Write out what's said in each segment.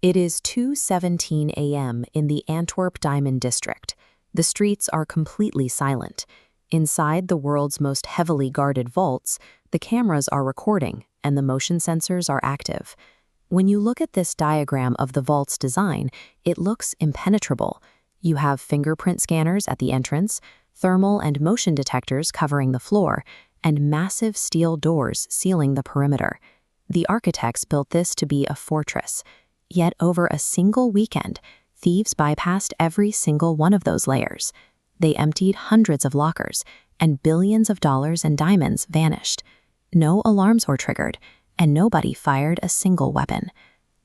It is 2:17 a.m. in the Antwerp Diamond District. The streets are completely silent. Inside the world's most heavily guarded vaults, the cameras are recording and the motion sensors are active. When you look at this diagram of the vault's design, it looks impenetrable. You have fingerprint scanners at the entrance, thermal and motion detectors covering the floor, and massive steel doors sealing the perimeter. The architects built this to be a fortress. Yet over a single weekend, thieves bypassed every single one of those layers. They emptied hundreds of lockers, and billions of dollars and diamonds vanished. No alarms were triggered, and nobody fired a single weapon.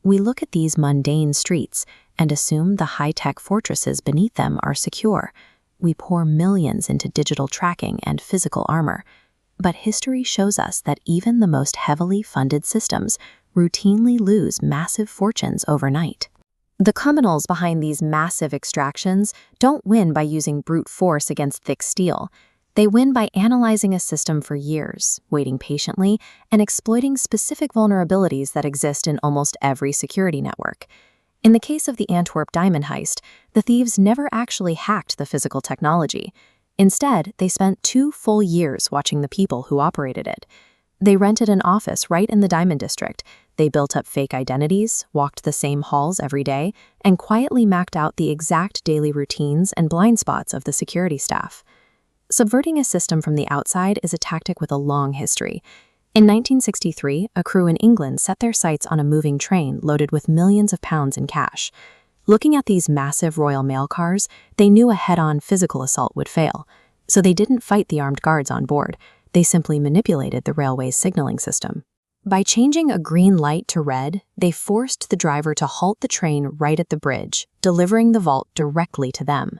We look at these mundane streets and assume the high-tech fortresses beneath them are secure. We pour millions into digital tracking and physical armor. But history shows us that even the most heavily funded systems routinely lose massive fortunes overnight. The criminals behind these massive extractions don't win by using brute force against thick steel. They win by analyzing a system for years, waiting patiently, and exploiting specific vulnerabilities that exist in almost every security network. In the case of the Antwerp diamond heist, the thieves never actually hacked the physical technology. Instead, they spent 2 full years watching the people who operated it. They rented an office right in the Diamond District. They built up fake identities, walked the same halls every day, and quietly mapped out the exact daily routines and blind spots of the security staff. Subverting a system from the outside is a tactic with a long history. In 1963, a crew in England set their sights on a moving train loaded with millions of pounds in cash. Looking at these massive Royal Mail cars, they knew a head-on physical assault would fail. So they didn't fight the armed guards on board. They simply manipulated the railway's signaling system. By changing a green light to red, they forced the driver to halt the train right at the bridge, delivering the vault directly to them.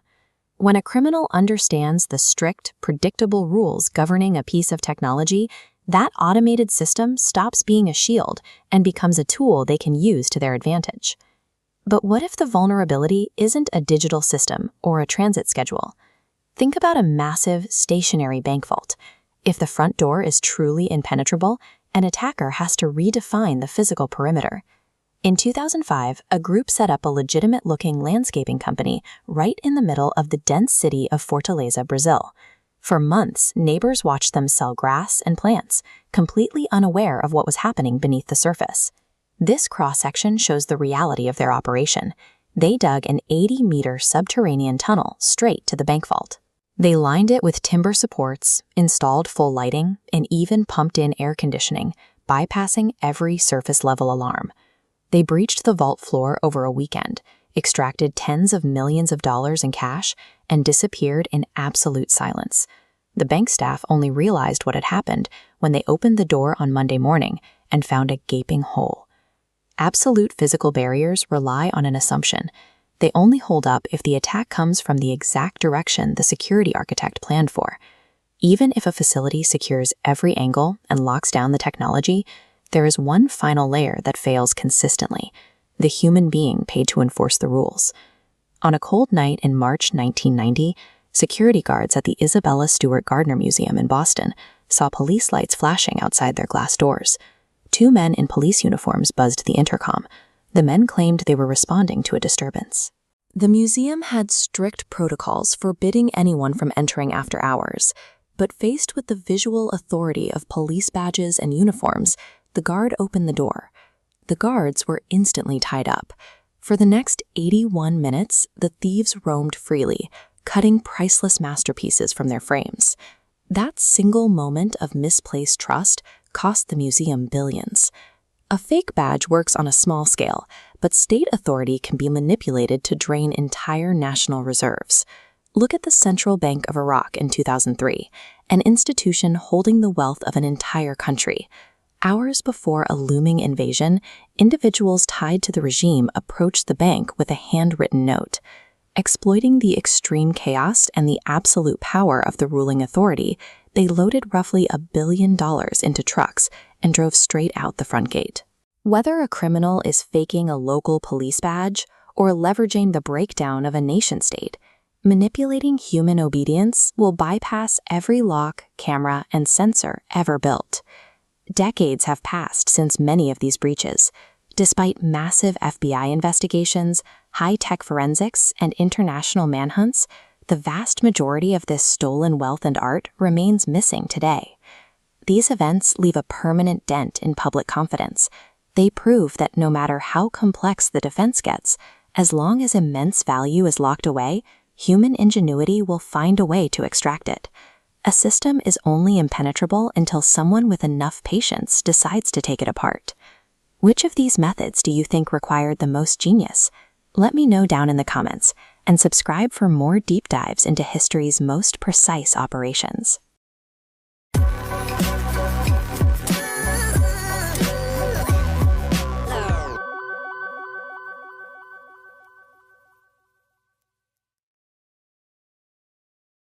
When a criminal understands the strict, predictable rules governing a piece of technology, that automated system stops being a shield and becomes a tool they can use to their advantage. But what if the vulnerability isn't a digital system or a transit schedule? Think about a massive, stationary bank vault. If the front door is truly impenetrable, an attacker has to redefine the physical perimeter. In 2005, a group set up a legitimate-looking landscaping company right in the middle of the dense city of Fortaleza, Brazil. For months, neighbors watched them sell grass and plants, completely unaware of what was happening beneath the surface. This cross-section shows the reality of their operation. They dug an 80-meter subterranean tunnel straight to the bank vault. They lined it with timber supports, installed full lighting, and even pumped in air conditioning, bypassing every surface-level alarm. They breached the vault floor over a weekend, extracted tens of millions of dollars in cash, and disappeared in absolute silence. The bank staff only realized what had happened when they opened the door on Monday morning and found a gaping hole. Absolute physical barriers rely on an assumption. They only hold up if the attack comes from the exact direction the security architect planned for. Even if a facility secures every angle and locks down the technology, there is one final layer that fails consistently: the human being paid to enforce the rules. On a cold night in March 1990, security guards at the Isabella Stewart Gardner Museum in Boston saw police lights flashing outside their glass doors. 2 men in police uniforms buzzed the intercom. The men claimed they were responding to a disturbance. The museum had strict protocols forbidding anyone from entering after hours, but faced with the visual authority of police badges and uniforms, the guard opened the door. The guards were instantly tied up. For the next 81 minutes, the thieves roamed freely, cutting priceless masterpieces from their frames. That single moment of misplaced trust cost the museum billions. A fake badge works on a small scale, but state authority can be manipulated to drain entire national reserves. Look at the Central Bank of Iraq in 2003, an institution holding the wealth of an entire country. Hours before a looming invasion, individuals tied to the regime approached the bank with a handwritten note. Exploiting the extreme chaos and the absolute power of the ruling authority, they loaded roughly $1 billion into trucks and drove straight out the front gate. Whether a criminal is faking a local police badge or leveraging the breakdown of a nation-state, manipulating human obedience will bypass every lock, camera, and sensor ever built. Decades have passed since many of these breaches. Despite massive FBI investigations, high-tech forensics, and international manhunts, the vast majority of this stolen wealth and art remains missing today. These events leave a permanent dent in public confidence. They prove that no matter how complex the defense gets, as long as immense value is locked away, human ingenuity will find a way to extract it. A system is only impenetrable until someone with enough patience decides to take it apart. Which of these methods do you think required the most genius? Let me know down in the comments, and subscribe for more deep dives into history's most precise operations.